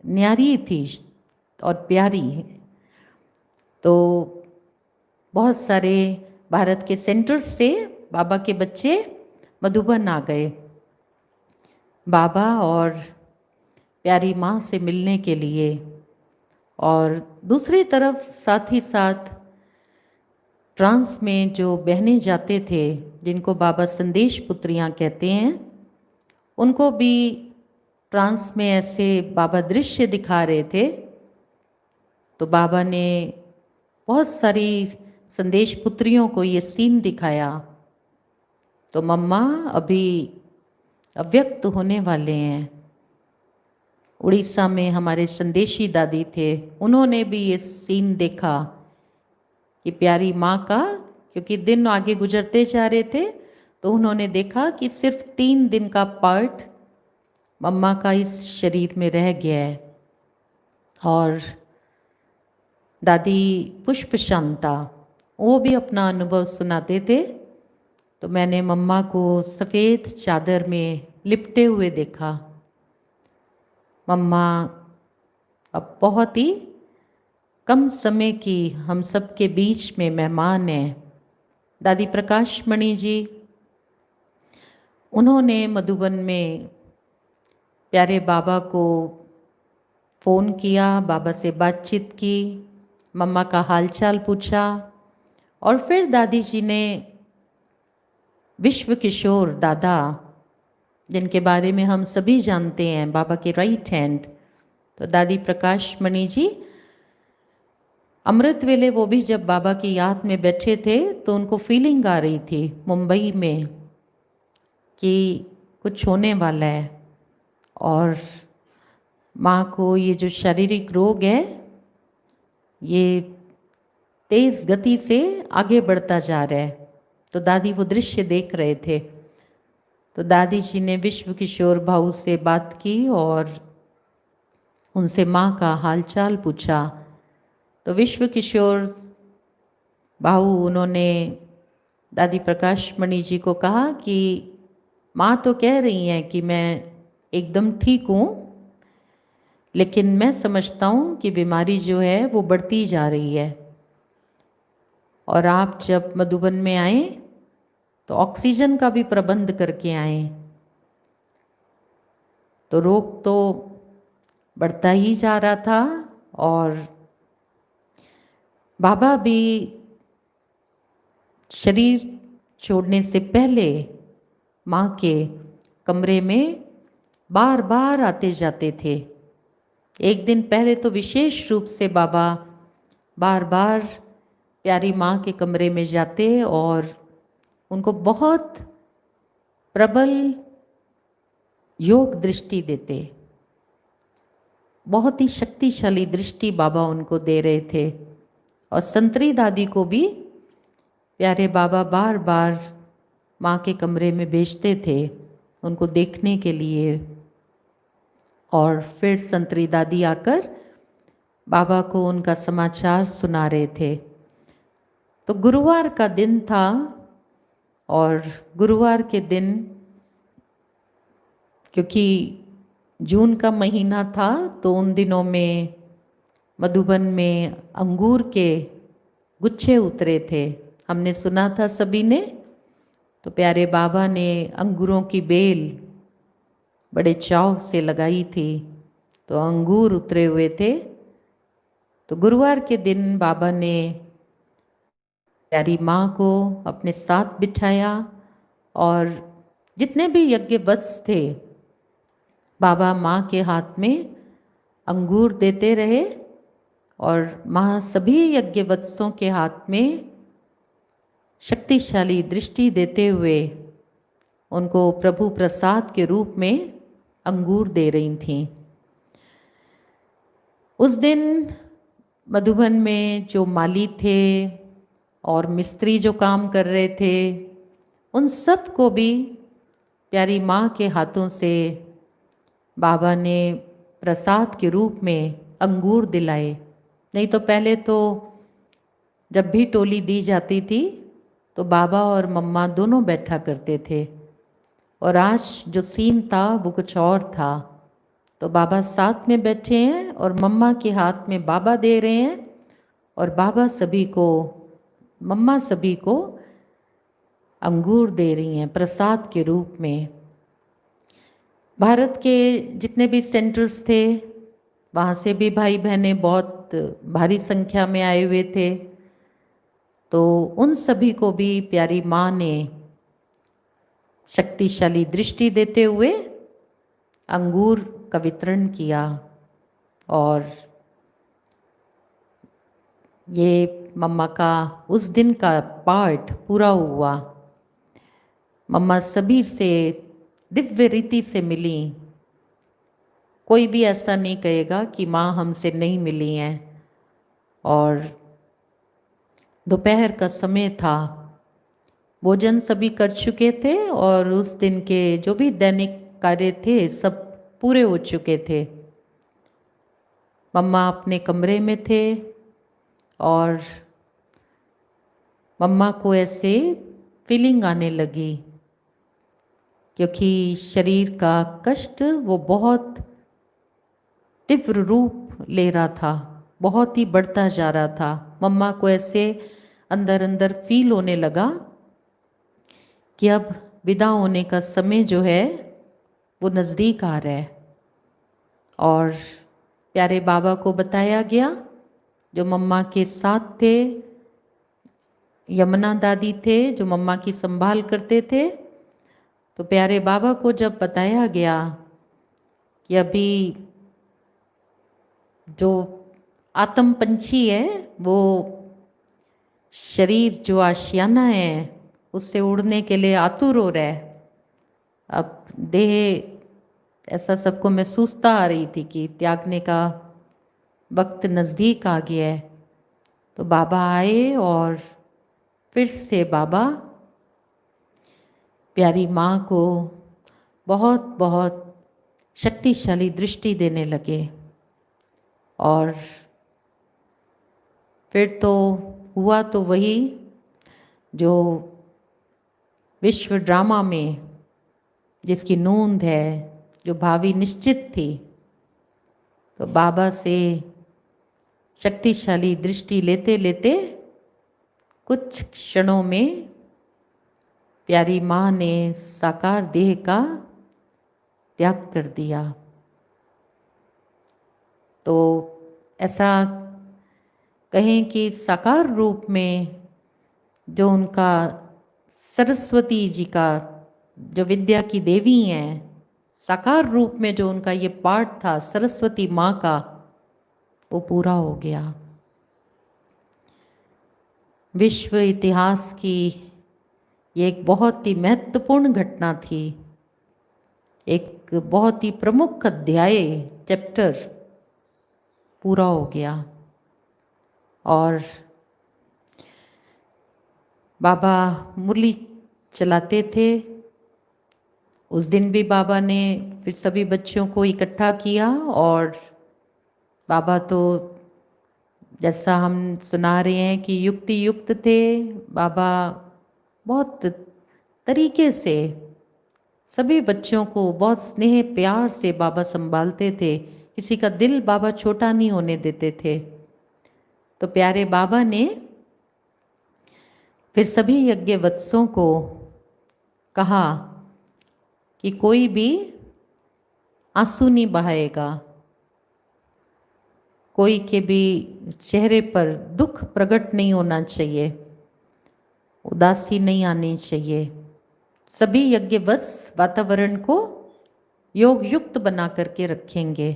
न्यारी थी और प्यारी। तो बहुत सारे भारत के सेंटर्स से बाबा के बच्चे मधुबन आ गए बाबा और प्यारी माँ से मिलने के लिए। और दूसरी तरफ साथ ही साथ ट्रांस में जो बहनें जाते थे, जिनको बाबा संदेश पुत्रियाँ कहते हैं, उनको भी ट्रांस में ऐसे बाबा दृश्य दिखा रहे थे। तो बाबा ने बहुत सारी संदेश पुत्रियों को ये सीन दिखाया। तो मम्मा अभी अव्यक्त होने वाले हैं। उड़ीसा में हमारे संदेशी दादी थे, उन्होंने भी ये सीन देखा कि प्यारी माँ का, क्योंकि दिन आगे गुजरते जा रहे थे, तो उन्होंने देखा कि सिर्फ 3 दिन का पार्ट मम्मा का इस शरीर में रह गया है। और दादी पुष्प शांता वो भी अपना अनुभव सुनाते थे। तो मैंने मम्मा को सफ़ेद चादर में लिपटे हुए देखा। मम्मा अब बहुत ही कम समय की हम सब के बीच में मेहमान हैं। दादी प्रकाश मणि जी, उन्होंने मधुबन में प्यारे बाबा को फ़ोन किया, बाबा से बातचीत की, मम्मा का हालचाल पूछा, और फिर दादी जी ने विश्व किशोर दादा, जिनके बारे में हम सभी जानते हैं, बाबा के राइट हैंड, तो दादी प्रकाश मणि जी अमृत वेले वो भी जब बाबा की याद में बैठे थे तो उनको फीलिंग आ रही थी मुंबई में कि कुछ होने वाला है, और माँ को ये जो शारीरिक रोग है ये तेज़ गति से आगे बढ़ता जा रहा है। तो दादी वो दृश्य देख रहे थे। तो दादी जी ने विश्व किशोर भाऊ से बात की और उनसे माँ का हालचाल पूछा। तो विश्व किशोर भाऊ उन्होंने दादी प्रकाश मणि जी को कहा कि माँ तो कह रही हैं कि मैं एकदम ठीक हूँ, लेकिन मैं समझता हूँ कि बीमारी जो है वो बढ़ती जा रही है, और आप जब मधुबन में आए तो ऑक्सीजन का भी प्रबंध करके आए। तो रोग तो बढ़ता ही जा रहा था, और बाबा भी शरीर छोड़ने से पहले माँ के कमरे में बार बार आते जाते थे। एक दिन पहले तो विशेष रूप से बाबा बार बार प्यारी माँ के कमरे में जाते और उनको बहुत प्रबल योग दृष्टि देते। बहुत ही शक्तिशाली दृष्टि बाबा उनको दे रहे थे। और संतरी दादी को भी प्यारे बाबा बार बार माँ के कमरे में भेजते थे उनको देखने के लिए, और फिर संतरी दादी आकर बाबा को उनका समाचार सुना रहे थे। तो गुरुवार का दिन था, और गुरुवार के दिन क्योंकि जून का महीना था तो उन दिनों में मधुबन में अंगूर के गुच्छे उतरे थे, हमने सुना था सभी ने। तो प्यारे बाबा ने अंगूरों की बेल बड़े चाव से लगाई थी, तो अंगूर उतरे हुए थे। तो गुरुवार के दिन बाबा ने प्यारी माँ को अपने साथ बिठाया, और जितने भी यज्ञ वत्स थे बाबा माँ के हाथ में अंगूर देते रहे, और माँ सभी यज्ञ वत्सों के हाथ में शक्तिशाली दृष्टि देते हुए उनको प्रभु प्रसाद के रूप में अंगूर दे रही थीं। उस दिन मधुबन में जो माली थे और मिस्त्री जो काम कर रहे थे, उन सब को भी प्यारी माँ के हाथों से बाबा ने प्रसाद के रूप में अंगूर दिलाए। नहीं तो पहले तो जब भी टोली दी जाती थी तो बाबा और मम्मा दोनों बैठा करते थे, और आज जो सीन था वो कुछ और था। तो बाबा साथ में बैठे हैं और मम्मा के हाथ में बाबा दे रहे हैं, और बाबा सभी को, मम्मा सभी को अंगूर दे रही हैं प्रसाद के रूप में। भारत के जितने भी सेंटर्स थे वहाँ से भी भाई बहनें बहुत भारी संख्या में आए हुए थे। तो उन सभी को भी प्यारी माँ ने शक्तिशाली दृष्टि देते हुए अंगूर का वितरण किया, और ये मम्मा का उस दिन का पार्ट पूरा हुआ। मम्मा सभी से दिव्य रीति से मिली। कोई भी ऐसा नहीं कहेगा कि माँ हमसे नहीं मिली हैं। और दोपहर का समय था, भोजन सभी कर चुके थे और उस दिन के जो भी दैनिक कार्य थे सब पूरे हो चुके थे। मम्मा अपने कमरे में थे और मम्मा को ऐसे फीलिंग आने लगी, क्योंकि शरीर का कष्ट वो बहुत तीव्र रूप ले रहा था, बहुत ही बढ़ता जा रहा था। मम्मा को ऐसे अंदर अंदर फील होने लगा कि अब विदा होने का समय जो है वो नज़दीक आ रहा है। और प्यारे बाबा को बताया गया, जो मम्मा के साथ थे, यमुना दादी थे जो मम्मा की संभाल करते थे। तो प्यारे बाबा को जब बताया गया कि अभी जो आत्म पंछी है वो शरीर जो आशियाना है उससे उड़ने के लिए आतुर हो रहा है, अब देह ऐसा सबको महसूसता आ रही थी कि त्यागने का वक्त नज़दीक आ गया है। तो बाबा आए और फिर से बाबा प्यारी माँ को बहुत बहुत शक्तिशाली दृष्टि देने लगे। और फिर तो हुआ तो वही जो विश्व ड्रामा में जिसकी नूंद है, जो भावी निश्चित थी। तो बाबा से शक्तिशाली दृष्टि लेते लेते कुछ क्षणों में प्यारी माँ ने साकार देह का त्याग कर दिया। तो ऐसा कहें कि साकार रूप में जो उनका सरस्वती जी का, जो विद्या की देवी हैं, साकार रूप में जो उनका ये पाठ था सरस्वती माँ का, वो पूरा हो गया। विश्व इतिहास की ये एक बहुत ही महत्वपूर्ण घटना थी, एक बहुत ही प्रमुख अध्याय, चैप्टर पूरा हो गया। और बाबा मुरली चलाते थे। उस दिन भी बाबा ने फिर सभी बच्चों को इकट्ठा किया और बाबा तो जैसा हम सुना रहे हैं कि युक्ति युक्त थे। बाबा बहुत तरीके से सभी बच्चों को बहुत स्नेह प्यार से बाबा संभालते थे, किसी का दिल बाबा छोटा नहीं होने देते थे। तो प्यारे बाबा ने फिर सभी यज्ञवत्सों को कहा कि कोई भी आंसू नहीं बहाएगा, कोई के भी चेहरे पर दुख प्रकट नहीं होना चाहिए, उदासी नहीं आनी चाहिए। सभी यज्ञवत्स वातावरण को योग युक्त बना करके रखेंगे।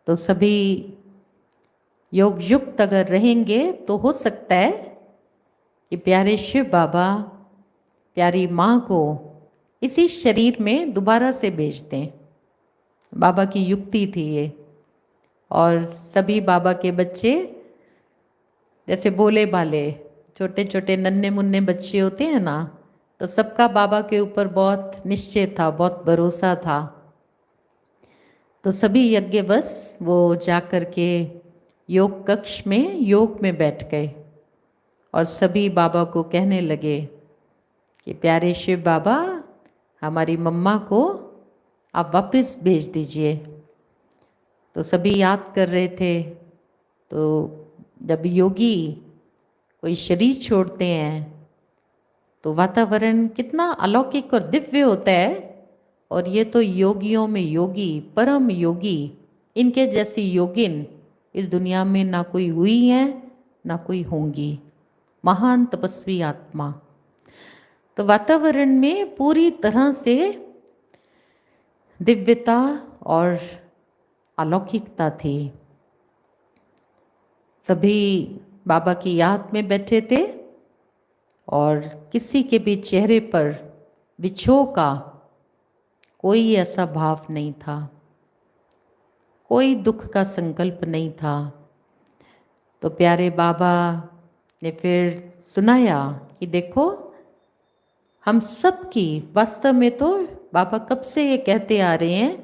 तो सभी योग युक्त अगर रहेंगे तो हो सकता है कि प्यारे शिव बाबा प्यारी माँ को इसी शरीर में दोबारा से भेज दें। बाबा की युक्ति थी ये। और सभी बाबा के बच्चे जैसे बोले भाले छोटे छोटे नन्हे मुन्ने बच्चे होते हैं ना, तो सबका बाबा के ऊपर बहुत निश्चय था, बहुत भरोसा था। तो सभी यज्ञवश वो जाकर के योग कक्ष में योग में बैठ गए और सभी बाबा को कहने लगे कि प्यारे शिव बाबा, हमारी मम्मा को आप वापस भेज दीजिए। तो सभी याद कर रहे थे। तो जब योगी कोई शरीर छोड़ते हैं तो वातावरण कितना अलौकिक और दिव्य होता है। और ये तो योगियों में योगी, परम योगी, इनके जैसी योगिन इस दुनिया में ना कोई हुई है ना कोई होंगी। महान तपस्वी आत्मा। तो वातावरण में पूरी तरह से दिव्यता और अलौकिकता थी। सभी बाबा की याद में बैठे थे और किसी के भी चेहरे पर विक्षोभ का कोई ऐसा भाव नहीं था, कोई दुख का संकल्प नहीं था। तो प्यारे बाबा ने फिर सुनाया कि देखो, हम सब की, वास्तव में तो बाबा कब से ये कहते आ रहे हैं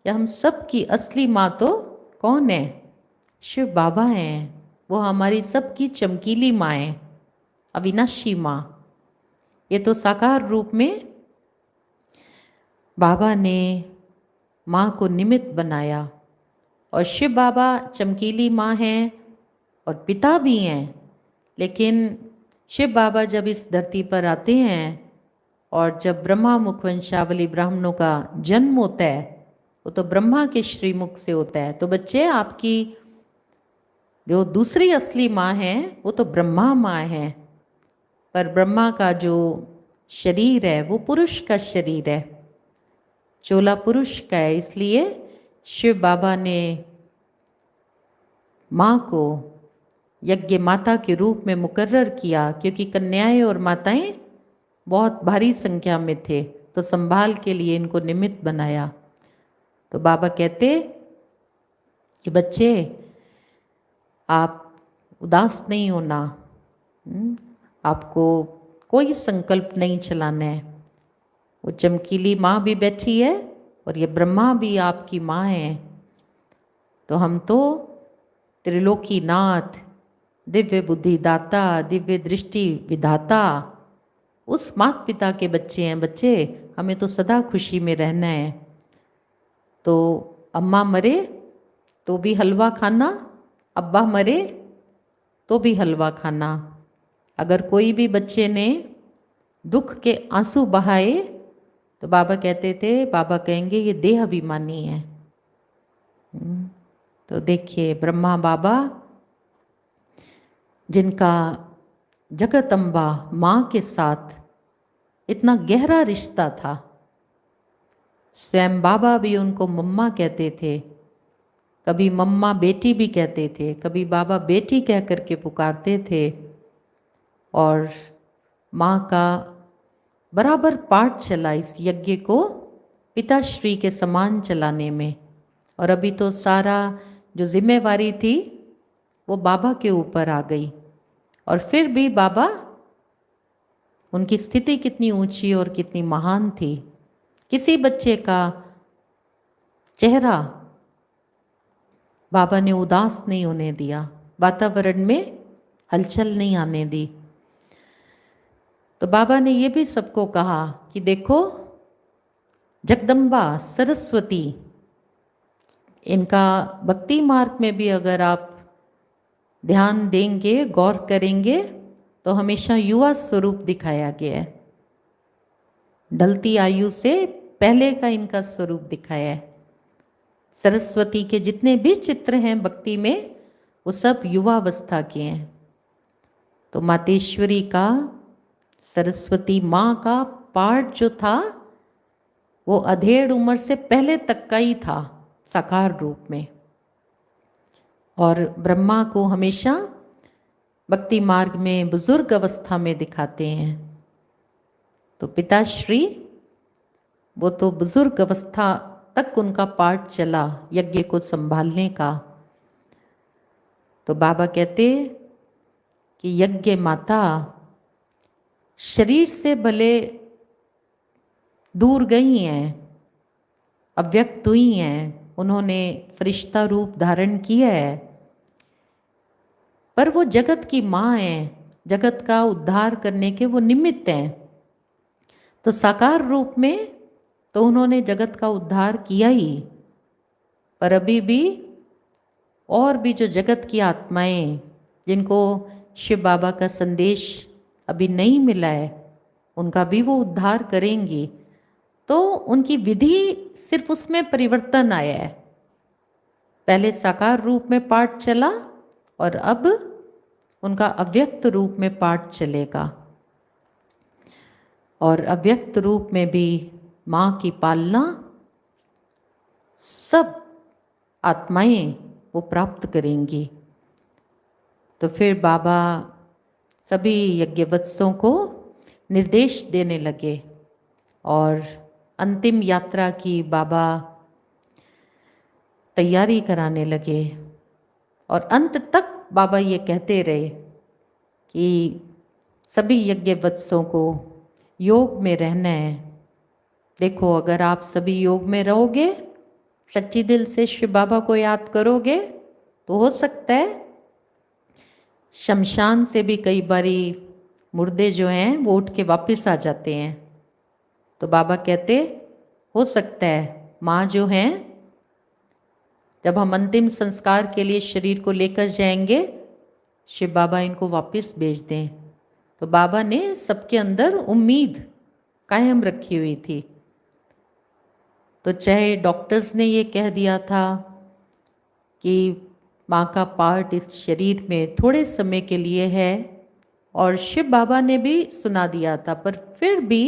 कि हम सब की असली माँ तो कौन है? शिव बाबा हैं। वो हमारी सबकी चमकीली माँ है, अविनाशी माँ। ये तो साकार रूप में बाबा ने माँ को निमित्त बनाया। और शिव बाबा चमकीली माँ हैं और पिता भी हैं। लेकिन शिव बाबा जब इस धरती पर आते हैं और जब ब्रह्मा मुखवंशावली ब्राह्मणों का जन्म होता है, वो तो ब्रह्मा के श्रीमुख से होता है। तो बच्चे, आपकी जो दूसरी असली माँ है वो तो ब्रह्मा माँ है, पर ब्रह्मा का जो शरीर है वो पुरुष का शरीर है, चोला पुरुष का है। इसलिए शिव बाबा ने माँ को यज्ञ माता के रूप में मुकर्रर किया, क्योंकि कन्याएं और माताएं बहुत भारी संख्या में थे, तो संभाल के लिए इनको निमित्त बनाया। तो बाबा कहते कि बच्चे, आप उदास नहीं होना, आपको कोई संकल्प नहीं चलाना है। वो चमकीली माँ भी बैठी है और ये ब्रह्मा भी आपकी माँ है। तो हम तो त्रिलोकी नाथ, दिव्य बुद्धि दाता, दिव्य दृष्टि विधाता, उस माता पिता के बच्चे हैं। बच्चे, हमें तो सदा खुशी में रहना है। तो अम्मा मरे तो भी हलवा खाना, अब्बा मरे तो भी हलवा खाना। अगर कोई भी बच्चे ने दुख के आंसू बहाए तो बाबा कहते थे, बाबा कहेंगे ये देह अभिमानी है। तो देखिए, ब्रह्मा बाबा जिनका जगदम्बा माँ के साथ इतना गहरा रिश्ता था, स्वयं बाबा भी उनको मम्मा कहते थे। कभी मम्मा बेटी भी कहते थे, कभी बाबा बेटी कह करके पुकारते थे। और माँ का बराबर पाठ चला इस यज्ञ को पिताश्री के समान चलाने में। और अभी तो सारा जो जिम्मेवारी थी वो बाबा के ऊपर आ गई। और फिर भी बाबा, उनकी स्थिति कितनी ऊंची और कितनी महान थी। किसी बच्चे का चेहरा बाबा ने उदास नहीं होने दिया, वातावरण में हलचल नहीं आने दी। तो बाबा ने ये भी सबको कहा कि देखो, जगदम्बा सरस्वती, इनका भक्ति मार्ग में भी अगर आप ध्यान देंगे, गौर करेंगे, तो हमेशा युवा स्वरूप दिखाया गया है। ढलती आयु से पहले का इनका स्वरूप दिखाया है। सरस्वती के जितने भी चित्र हैं भक्ति में, वो सब युवावस्था के हैं। तो मातेश्वरी का, सरस्वती माँ का पाठ जो था वो अधेड़ उम्र से पहले तक का ही था, साकार रूप में। और ब्रह्मा को हमेशा भक्ति मार्ग में बुजुर्ग अवस्था में दिखाते हैं। तो पिताश्री, वो तो बुजुर्ग अवस्था तक उनका पाठ चला यज्ञ को संभालने का। तो बाबा कहते कि यज्ञ माता शरीर से भले दूर गई हैं, अव्यक्त हुई हैं, उन्होंने फरिश्ता रूप धारण किया है, पर वो जगत की माँ हैं, जगत का उद्धार करने के वो निमित्त हैं। तो साकार रूप में तो उन्होंने जगत का उद्धार किया ही, पर अभी भी और भी जो जगत की आत्माएं जिनको शिव बाबा का संदेश अभी नहीं मिला है, उनका भी वो उद्धार करेंगी। तो उनकी विधि सिर्फ उसमें परिवर्तन आया है। पहले साकार रूप में पाठ चला और अब उनका अव्यक्त रूप में पाठ चलेगा। और अव्यक्त रूप में भी माँ की पालना सब आत्माएं वो प्राप्त करेंगी। तो फिर बाबा सभी यज्ञवत्सों को निर्देश देने लगे और अंतिम यात्रा की बाबा तैयारी कराने लगे और अंत तक बाबा ये कहते रहे कि सभी यज्ञवत्सों को योग में रहना है। देखो, अगर आप सभी योग में रहोगे, सच्ची दिल से शिव बाबा को याद करोगे, तो हो सकता है शमशान से भी कई बारी मुर्दे जो हैं वो उठ के वापस आ जाते हैं। तो बाबा कहते हो सकता है माँ जो हैं, जब हम अंतिम संस्कार के लिए शरीर को लेकर जाएंगे, शिव बाबा इनको वापस भेज दें। तो बाबा ने सबके अंदर उम्मीद कायम रखी हुई थी। तो चाहे डॉक्टर्स ने ये कह दिया था कि माँ का पार्ट इस शरीर में थोड़े समय के लिए है, और शिव बाबा ने भी सुना दिया था, पर फिर भी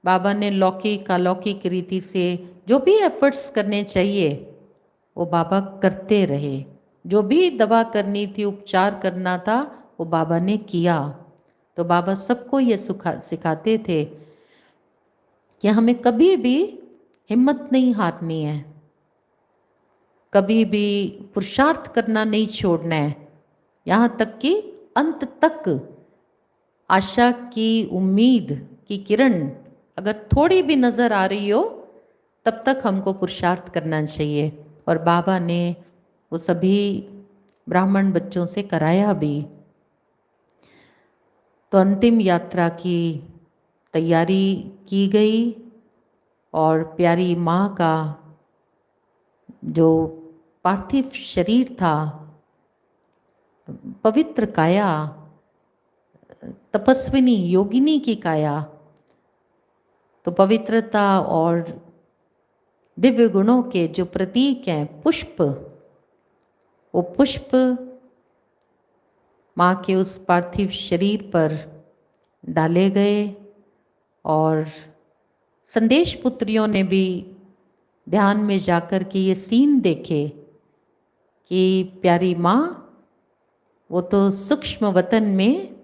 बाबा ने लौकिक अलौकिक रीति से जो भी एफर्ट्स करने चाहिए वो बाबा करते रहे। जो भी दवा करनी थी, उपचार करना था, वो बाबा ने किया। तो बाबा सबको ये सिखाते थे कि हमें कभी भी हिम्मत नहीं हारनी है, कभी भी पुरुषार्थ करना नहीं छोड़ना है, यहाँ तक कि अंत तक आशा की उम्मीद की किरण अगर थोड़ी भी नज़र आ रही हो, तब तक हमको पुरुषार्थ करना चाहिए। और बाबा ने वो सभी ब्राह्मण बच्चों से कराया भी। तो अंतिम यात्रा की तैयारी की गई और प्यारी माँ का जो पार्थिव शरीर था, पवित्र काया, तपस्विनी योगिनी की काया, तो पवित्रता और दिव्य गुणों के जो प्रतीक हैं पुष्प, वो पुष्प माँ के उस पार्थिव शरीर पर डाले गए। और संदेश पुत्रियों ने भी ध्यान में जाकर के ये सीन देखे कि प्यारी माँ वो तो सूक्ष्म वतन में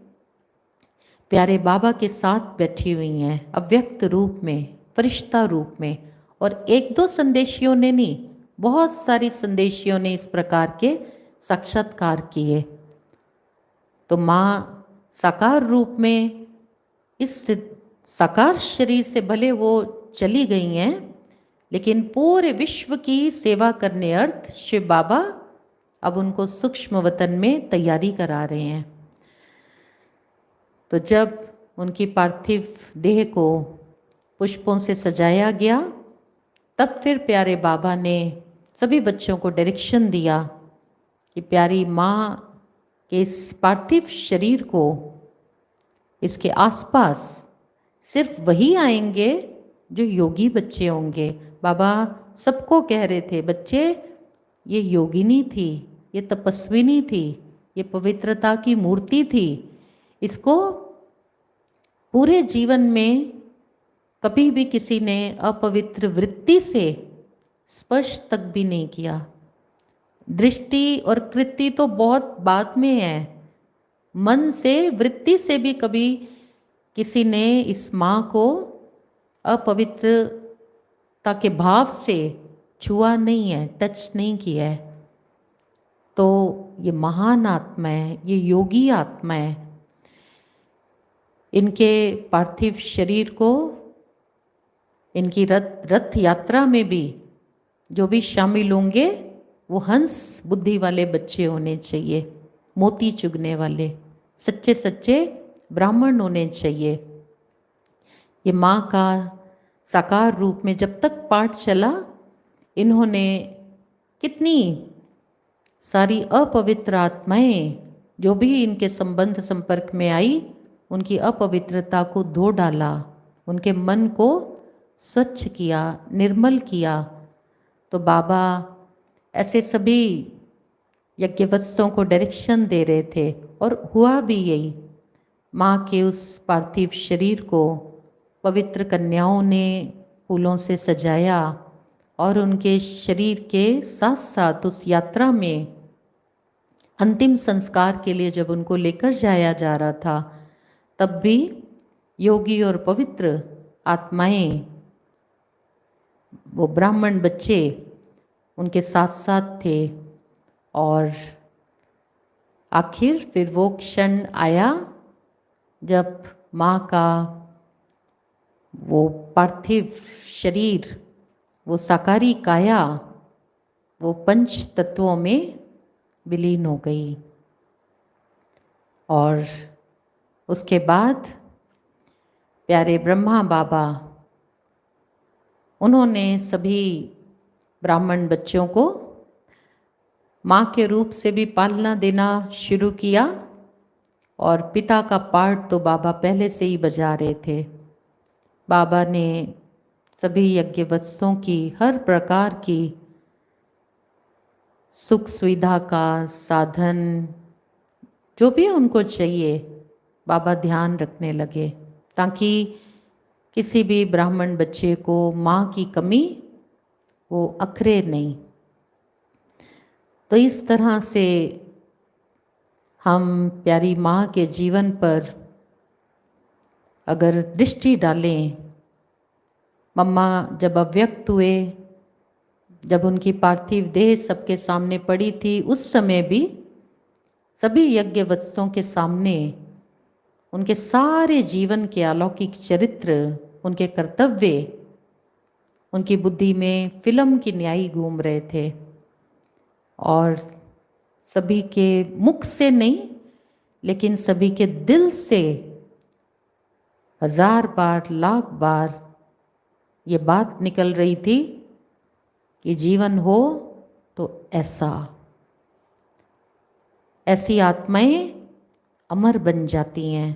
प्यारे बाबा के साथ बैठी हुई हैं, अव्यक्त रूप में, फरिश्ता रूप में। और एक दो संदेशियों ने नहीं, बहुत सारी संदेशियों ने इस प्रकार के साक्षात्कार किए। तो माँ साकार रूप में इस साकार शरीर से भले वो चली गई हैं, लेकिन पूरे विश्व की सेवा करने अर्थ शिव बाबा अब उनको सूक्ष्म वतन में तैयारी करा रहे हैं। तो जब उनकी पार्थिव देह को पुष्पों से सजाया गया, तब फिर प्यारे बाबा ने सभी बच्चों को डायरेक्शन दिया कि प्यारी माँ के इस पार्थिव शरीर को, इसके आसपास सिर्फ वही आएंगे जो योगी बच्चे होंगे। बाबा सबको कह रहे थे, बच्चे ये योगिनी थी, ये तपस्विनी थी, ये पवित्रता की मूर्ति थी, इसको पूरे जीवन में कभी भी किसी ने अपवित्र वृत्ति से स्पर्श तक भी नहीं किया। दृष्टि और कृति तो बहुत बाद में है, मन से, वृत्ति से भी कभी किसी ने इस माँ को अपवित्रता के भाव से छुआ नहीं है, टच नहीं किया है। तो ये महान आत्मा है, ये योगी आत्मा है। इनके पार्थिव शरीर को, इनकी रथ यात्रा में भी जो भी शामिल होंगे वो हंस बुद्धि वाले बच्चे होने चाहिए, मोती चुगने वाले, सच्चे सच्चे ब्राह्मण होने चाहिए। ये माँ का साकार रूप में जब तक पाठ चला, इन्होंने कितनी सारी अपवित्र आत्माएं जो भी इनके संबंध संपर्क में आई, उनकी अपवित्रता को धो डाला, उनके मन को स्वच्छ किया, निर्मल किया। तो बाबा ऐसे सभी यज्ञवत्सों को डायरेक्शन दे रहे थे, और हुआ भी यही। माँ के उस पार्थिव शरीर को पवित्र कन्याओं ने फूलों से सजाया, और उनके शरीर के साथ साथ उस यात्रा में अंतिम संस्कार के लिए जब उनको लेकर जाया जा रहा था, तब भी योगी और पवित्र आत्माएं वो ब्राह्मण बच्चे उनके साथ साथ थे। और आखिर फिर वो क्षण आया जब माँ का वो पार्थिव शरीर, वो साकारी काया, वो पंच तत्वों में विलीन हो गई। और उसके बाद प्यारे ब्रह्मा बाबा, उन्होंने सभी ब्राह्मण बच्चों को माँ के रूप से भी पालना देना शुरू किया। और पिता का पार्ट तो बाबा पहले से ही बजा रहे थे। बाबा ने सभी यज्ञ वत्सों की हर प्रकार की सुख सुविधा का साधन, जो भी उनको चाहिए, बाबा ध्यान रखने लगे, ताकि किसी भी ब्राह्मण बच्चे को माँ की कमी वो अखरे नहीं। तो इस तरह से हम प्यारी माँ के जीवन पर अगर दृष्टि डालें, मम्मा जब अव्यक्त हुए, जब उनकी पार्थिव देह सबके सामने पड़ी थी, उस समय भी सभी यज्ञ वत्सों के सामने उनके सारे जीवन के अलौकिक चरित्र, उनके कर्तव्य, उनकी बुद्धि में फिल्म की न्याय घूम रहे थे। और सभी के मुख से नहीं, लेकिन सभी के दिल से हजार बार, लाख बार ये बात निकल रही थी कि जीवन हो तो ऐसी आत्माएं अमर बन जाती हैं।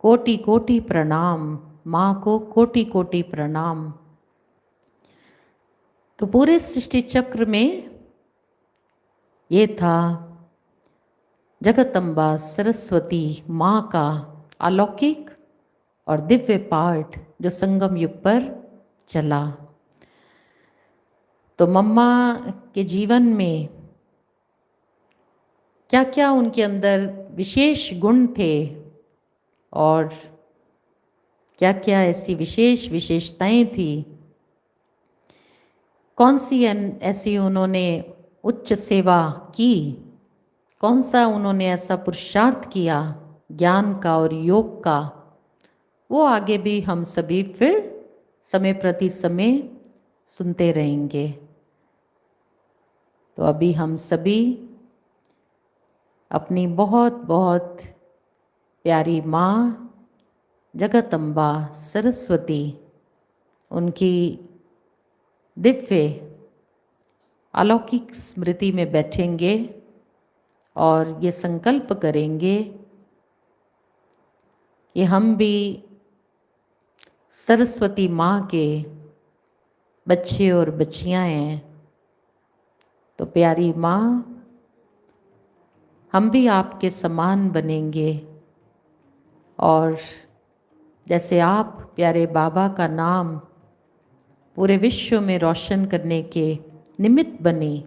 कोटि कोटि प्रणाम माँ को, कोटि कोटि प्रणाम। तो पूरे सृष्टि चक्र में ये था जगदम्बा सरस्वती माँ का अलौकिक और दिव्य पाठ जो संगम युग पर चला। तो मम्मा के जीवन में क्या क्या उनके अंदर विशेष गुण थे और क्या क्या ऐसी विशेष विशेषताएं थी, कौन सी ऐसी उन्होंने उच्च सेवा की, कौन सा उन्होंने ऐसा पुरुषार्थ किया ज्ञान का और योग का, वो आगे भी हम सभी फिर समय प्रति समय सुनते रहेंगे। तो अभी हम सभी अपनी बहुत बहुत प्यारी माँ जगदम्बा सरस्वती, उनकी दिव्य अलौकिक स्मृति में बैठेंगे और ये संकल्प करेंगे कि हम भी सरस्वती माँ के बच्चे और बच्चियाँ हैं। तो प्यारी माँ, हम भी आपके समान बनेंगे और जैसे आप प्यारे बाबा का नाम पूरे विश्व में रोशन करने के निमित्त बने।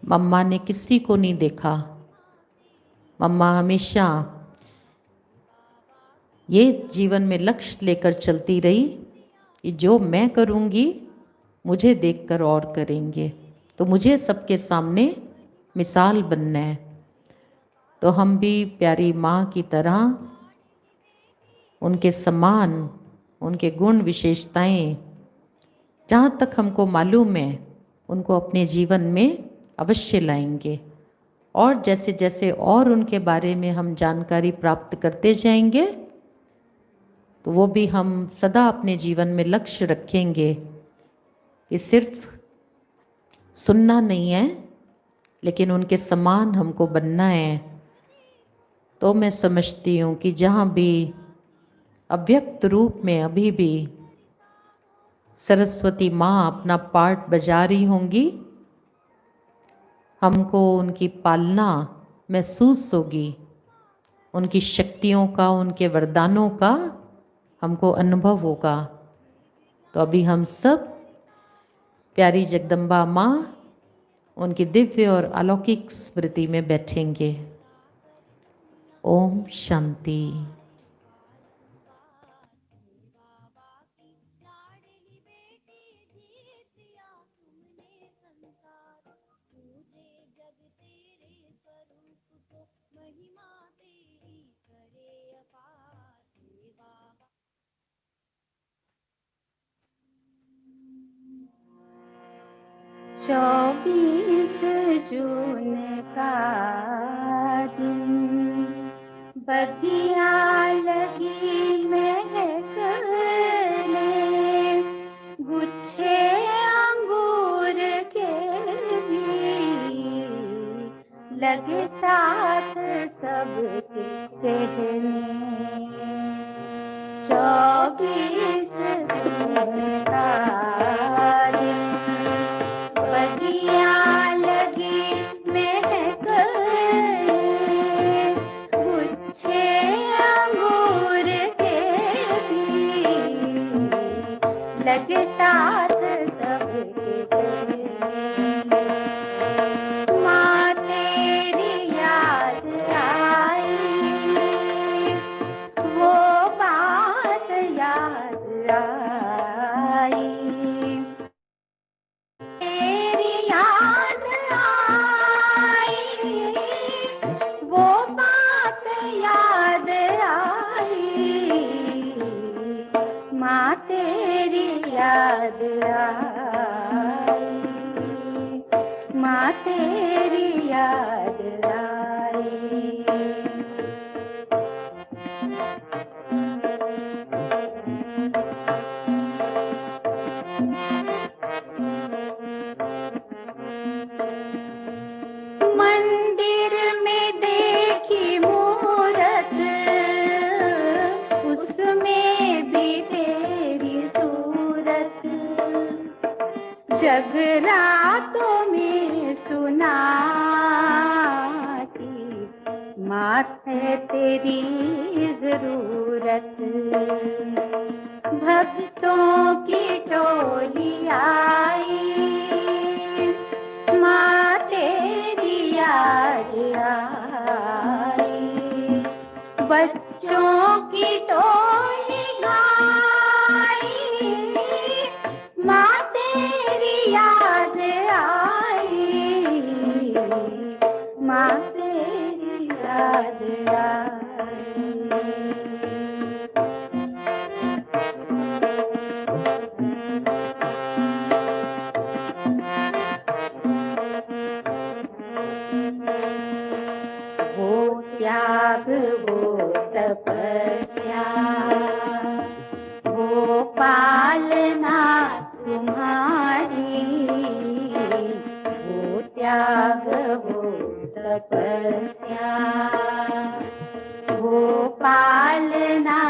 मम्मा ने किसी को नहीं देखा, मम्मा हमेशा ये जीवन में लक्ष्य लेकर चलती रही कि जो मैं करूँगी मुझे देखकर और करेंगे, तो मुझे सबके सामने मिसाल बनना है। तो हम भी प्यारी माँ की तरह उनके समान, उनके गुण विशेषताएं जहाँ तक हमको मालूम है उनको अपने जीवन में अवश्य लाएंगे। और जैसे जैसे और उनके बारे में हम जानकारी प्राप्त करते जाएंगे, तो वो भी हम सदा अपने जीवन में लक्ष्य रखेंगे कि सिर्फ सुनना नहीं है, लेकिन उनके समान हमको बनना है। तो मैं समझती हूँ कि जहाँ भी अव्यक्त रूप में अभी भी सरस्वती माँ अपना पार्ट बजा रही होंगी, हमको उनकी पालना महसूस होगी, उनकी शक्तियों का, उनके वरदानों का हमको अनुभव होगा। तो अभी हम सब प्यारी जगदम्बा माँ, उनकी दिव्य और अलौकिक स्मृति में बैठेंगे। ओम शांति। 24 जून का दिन, बगिया लगी महकने, गुच्छे अंगूर के भी लगे साथ सबके कहने। 24 जून का दिन, बगिया लगी महकने, गुच्छे अंगूर के भी लगे साथ सबके कहने। माँ तेरी याद आई, वो बात याद आई, तेरी याद आई, वो बात याद आई, माँ तेरी याद आई, माँ तेरी याद आई। मंदिर में देखी मूरत, उसमें भी तेरी सूरत, जगरातों में सुनाती, माथे तेरी जरूरत। भक्तों की टोली आई, माँ तेरी याद आई, बच्चों की टोली आई, माँ तेरी याद आई, माँ तेरी याद आई। वो त्याग, वो तपस्या, वो पालना तुम्हारी, वो त्याग, वो तपस्या, वो पालना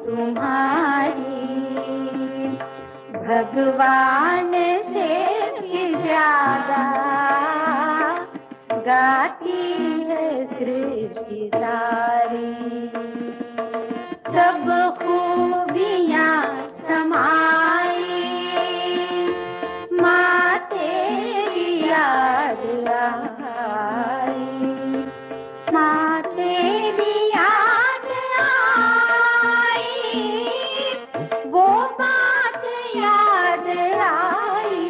तुम्हारी, भगवान से भी ज्यादा गाती है सृष्टि सारी। सब खूबियाँ समाई, माँ तेरी याद आई, माँ तेरी याद आई, वो बात याद आई,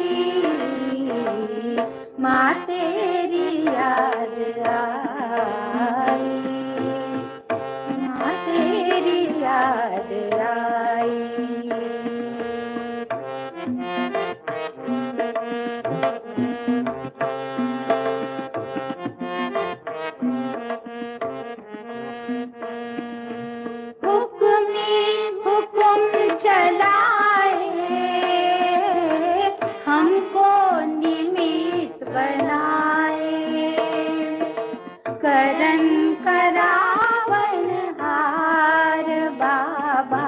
माँ तेरी याद आई, माँ तेरी याद आई। हुक्म चलाए, हमको निमित्त बनाए, करन करावन हार बाबा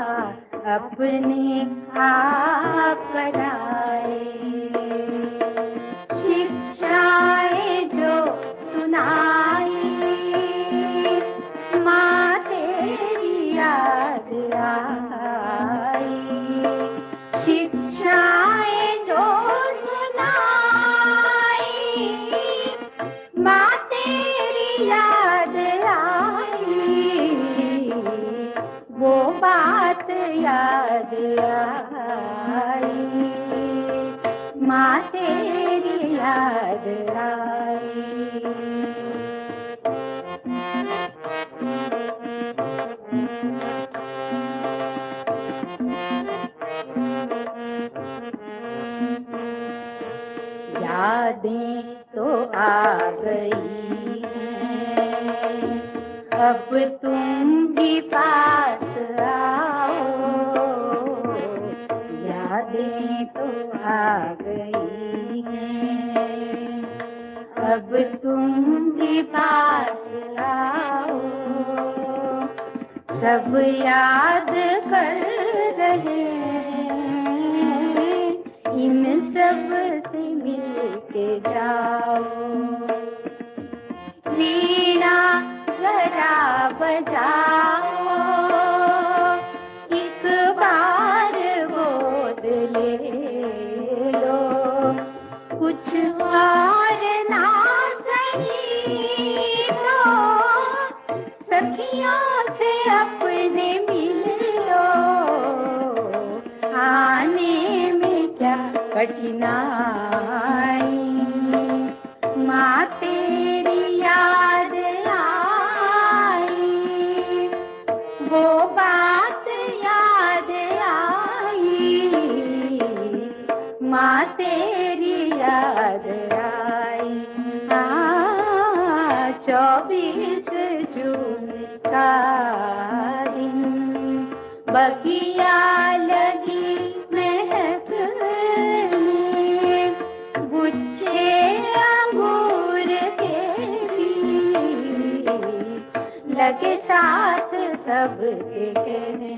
अपने आप कराए। शिक्षाएं जो सुनाई, माँ तेरी याद आई, शिक्षाएं जो सुनाई, माँ तेरी याद आई, वो बात याद आई, तो आ गई हैं। अब तुम भी पास आओ, यादें तो आ गई हैं। अब तुम भी पास आओ, सब याद कर रहे हैं, इन सब से मिल के जाओ। वीणा जरा बजाओ, एक बार गोद ले लो, कुछ और ना सही तो सखियों से अपने मिल लो। आने में क्या कठिनाई, माँ तेरी याद आई, वो बात याद आई, माँ तेरी याद आई। 24 जून का दिन, बगिया लगी महकने, गुच्छे अंगूर के भी लगे साथ सबके कहने।